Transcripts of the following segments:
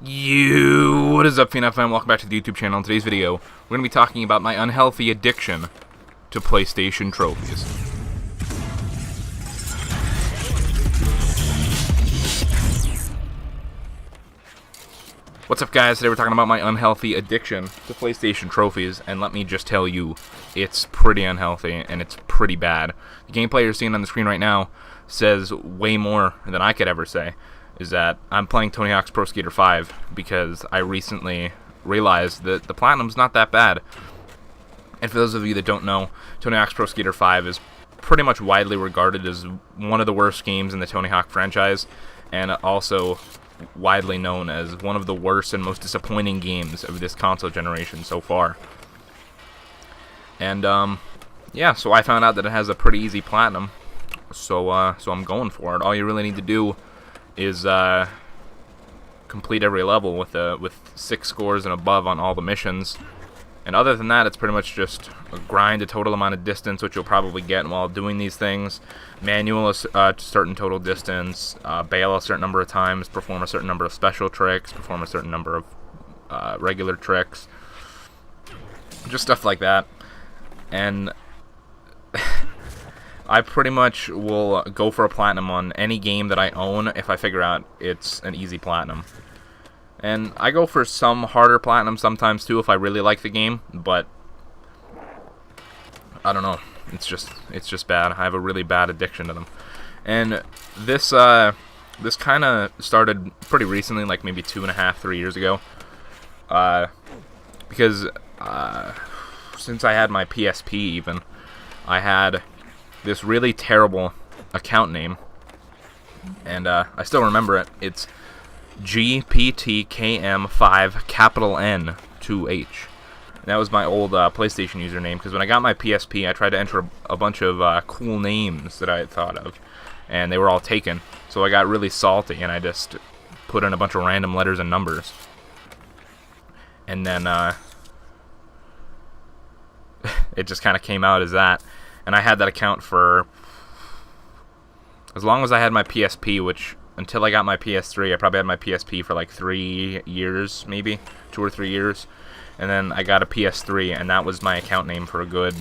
What is up, Phenom fam? Welcome back to the YouTube channel. In today's video, we're going to be talking about my unhealthy addiction to PlayStation trophies. What's up, guys? Today we're talking about my unhealthy addiction to PlayStation trophies, and let me just tell you, it's pretty unhealthy, and it's pretty bad. The gameplay you're seeing on the screen right now says way more than I could ever say. Is that I'm playing Tony Hawk's Pro Skater 5 because I recently realized that the Platinum's not that bad. And for those of you that don't know, Tony Hawk's Pro Skater 5 is pretty much widely regarded as one of the worst games in the Tony Hawk franchise, and also widely known as one of the worst and most disappointing games of this console generation so far. And yeah, so I found out that it has a pretty easy Platinum, so I'm going for it. All you really need to do is complete every level with 6 scores and above on all the missions, and other than that, it's pretty much just grind a total amount of distance, which you'll probably get while doing these things. Manual a certain total distance, bail a certain number of times, perform a certain number of special tricks, perform a certain number of regular tricks, just stuff like that. And I pretty much will go for a Platinum on any game that I own if I figure out it's an easy Platinum. And I go for some harder Platinum sometimes too if I really like the game, but I don't know. It's just bad. I have a really bad addiction to them. And this kind of started pretty recently, like maybe 2.5, 3 years ago. Because since I had my PSP even, I had this really terrible account name, and I still remember it. It's GPTKM5 capital N 2H. That was my old PlayStation username, because when I got my PSP, I tried to enter a bunch of cool names that I had thought of, and they were all taken. So I got really salty, and I just put in a bunch of random letters and numbers. And then it just kind of came out as that. And I had that account for as long as I had my PSP, which until I got my PS3, I probably had my PSP for like 3 years, maybe 2 or 3 years. And then I got a PS3, and that was my account name for a good,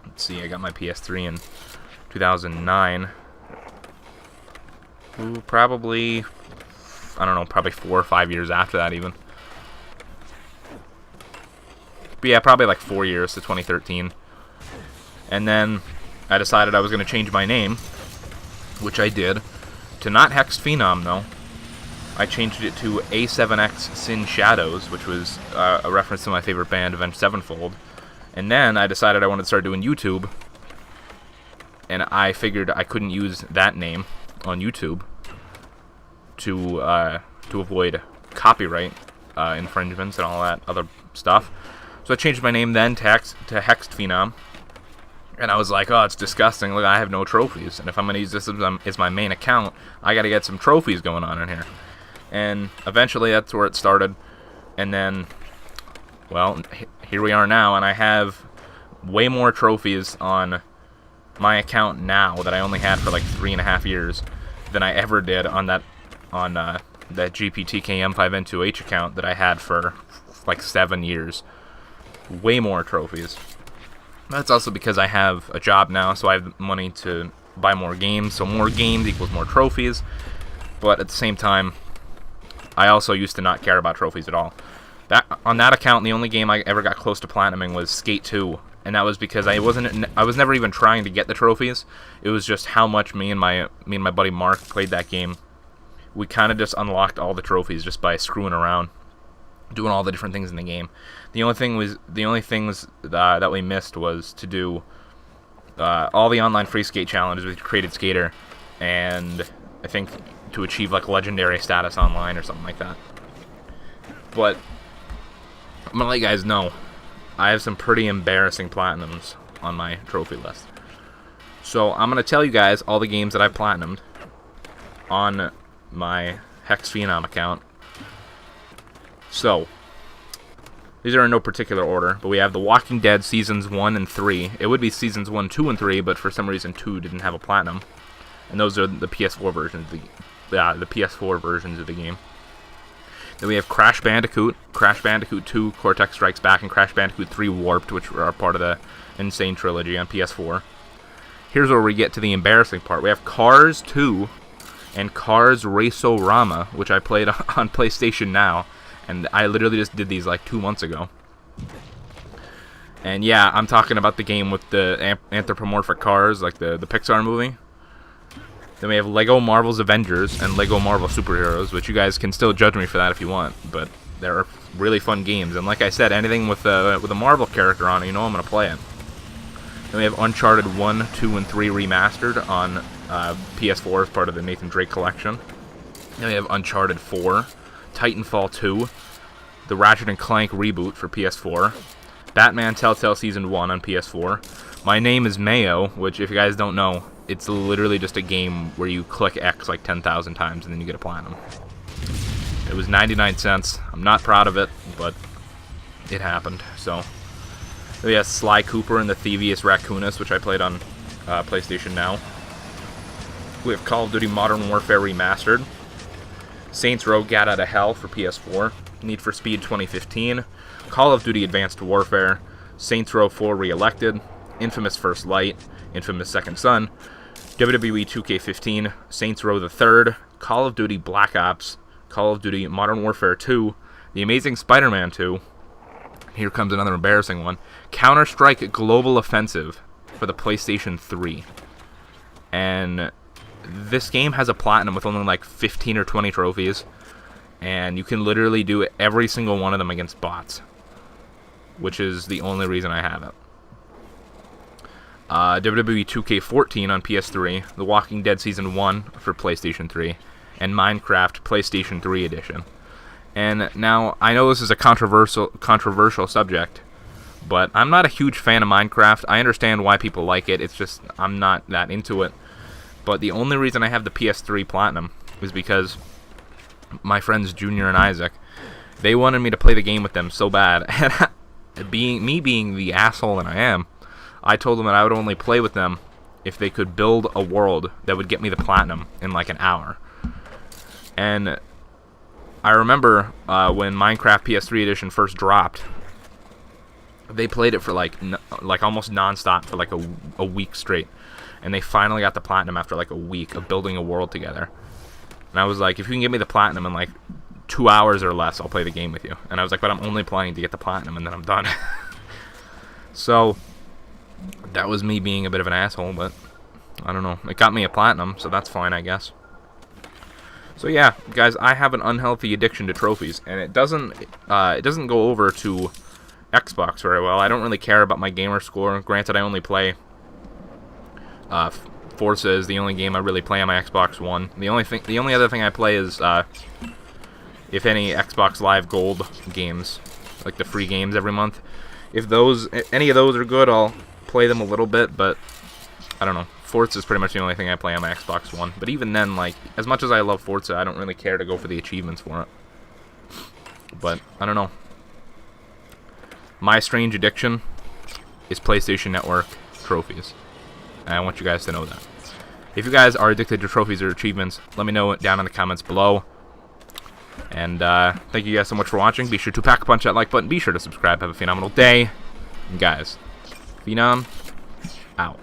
let's see, I got my PS3 in 2009. Probably, I don't know, probably 4 or 5 years after that even. But yeah, probably like 4 years to 2013. And then I decided I was going to change my name, which I did, to not HexxedPhenom, though. I changed it to A7X Sin Shadows, which was a reference to my favorite band, Avenged Sevenfold. And then I decided I wanted to start doing YouTube, and I figured I couldn't use that name on YouTube to avoid copyright infringements and all that other stuff. So I changed my name then to HexxedPhenom. And I was like, oh, it's disgusting. Look, I have no trophies. And if I'm going to use this as my main account, I got to get some trophies going on in here. And eventually that's where it started. And then, well, here we are now. And I have way more trophies on my account now that I only had for like 3.5 years than I ever did on that GPTKM5N2H account that I had for like 7 years. Way more trophies. That's also because I have a job now, so I have money to buy more games. So more games equals more trophies. But at the same time, I also used to not care about trophies at all. On that account, the only game I ever got close to platinuming was Skate 2, and that was because I was never even trying to get the trophies. It was just how much me and my buddy Mark played that game. We kind of just unlocked all the trophies just by screwing around, doing all the different things in the game. The only things that we missed was to do all the online free skate challenges with Created Skater, and I think to achieve like legendary status online or something like that. But I'm gonna let you guys know, I have some pretty embarrassing platinums on my trophy list. So I'm gonna tell you guys all the games that I platinumed on my HexxedPhenom account. So these are in no particular order, but we have The Walking Dead Seasons 1 and 3. It would be Seasons 1, 2, and 3, but for some reason 2 didn't have a Platinum. And those are the PS4 versions of the PS4 versions of the game. Then we have Crash Bandicoot, Crash Bandicoot 2, Cortex Strikes Back, and Crash Bandicoot 3 Warped, which are part of the Insane Trilogy on PS4. Here's where we get to the embarrassing part. We have Cars 2 and Cars Race-O-Rama, which I played on PlayStation Now, and I literally just did these like 2 months ago. And yeah, I'm talking about the game with the anthropomorphic cars, like the Pixar movie. Then we have Lego Marvel's Avengers and Lego Marvel Superheroes, which you guys can still judge me for that if you want, but they're really fun games. And like I said, anything with a Marvel character on it, you know I'm going to play it. Then we have Uncharted 1, 2, and 3 Remastered on PS4 as part of the Nathan Drake collection. Then we have Uncharted 4, Titanfall 2, the Ratchet & Clank reboot for PS4, Batman Telltale Season 1 on PS4, My Name is Mayo, which if you guys don't know, it's literally just a game where you click X like 10,000 times and then you get a platinum. It was 99 cents. I'm not proud of it, but it happened. So we have Sly Cooper and the Thievius Raccoonus, which I played on PlayStation Now. We have Call of Duty Modern Warfare Remastered, Saints Row Gat Out of Hell for PS4, Need for Speed 2015, Call of Duty Advanced Warfare, Saints Row 4 Re-Elected, Infamous First Light, Infamous Second Son, WWE 2K15, Saints Row the Third, Call of Duty Black Ops, Call of Duty Modern Warfare 2, The Amazing Spider-Man 2, here comes another embarrassing one, Counter-Strike Global Offensive for the PlayStation 3. And this game has a platinum with only like 15 or 20 trophies, and you can literally do every single one of them against bots, which is the only reason I have it. WWE 2K14 on PS3, The Walking Dead Season 1 for PlayStation 3, and Minecraft PlayStation 3 Edition. And now, I know this is a controversial subject, but I'm not a huge fan of Minecraft. I understand why people like it, it's just I'm not that into it. But the only reason I have the PS3 Platinum is because my friends Junior and Isaac, they wanted me to play the game with them so bad, and being the asshole that I am, I told them that I would only play with them if they could build a world that would get me the platinum in like an hour. And I remember when Minecraft PS3 Edition first dropped, they played it for like almost non-stop for like a week straight. And they finally got the platinum after like a week of building a world together. And I was like, if you can give me the platinum in like 2 hours or less, I'll play the game with you. And I was like, but I'm only playing to get the platinum and then I'm done. So that was me being a bit of an asshole, but I don't know. It got me a platinum, so that's fine, I guess. So yeah, guys, I have an unhealthy addiction to trophies, and it doesn't go over to Xbox very well. I don't really care about my gamer score. Granted, I only play Forza is the only game I really play on my Xbox One. The only other thing I play is if any Xbox Live Gold games, like the free games every month. If any of those are good, I'll play them a little bit, but I don't know. Forza is pretty much the only thing I play on my Xbox One. But even then, like, as much as I love Forza, I don't really care to go for the achievements for it. But I don't know. My strange addiction is PlayStation Network trophies. And I want you guys to know that. If you guys are addicted to trophies or achievements, let me know down in the comments below. And thank you guys so much for watching. Be sure to pack a punch that like button. Be sure to subscribe. Have a phenomenal day. And guys, Phenom out.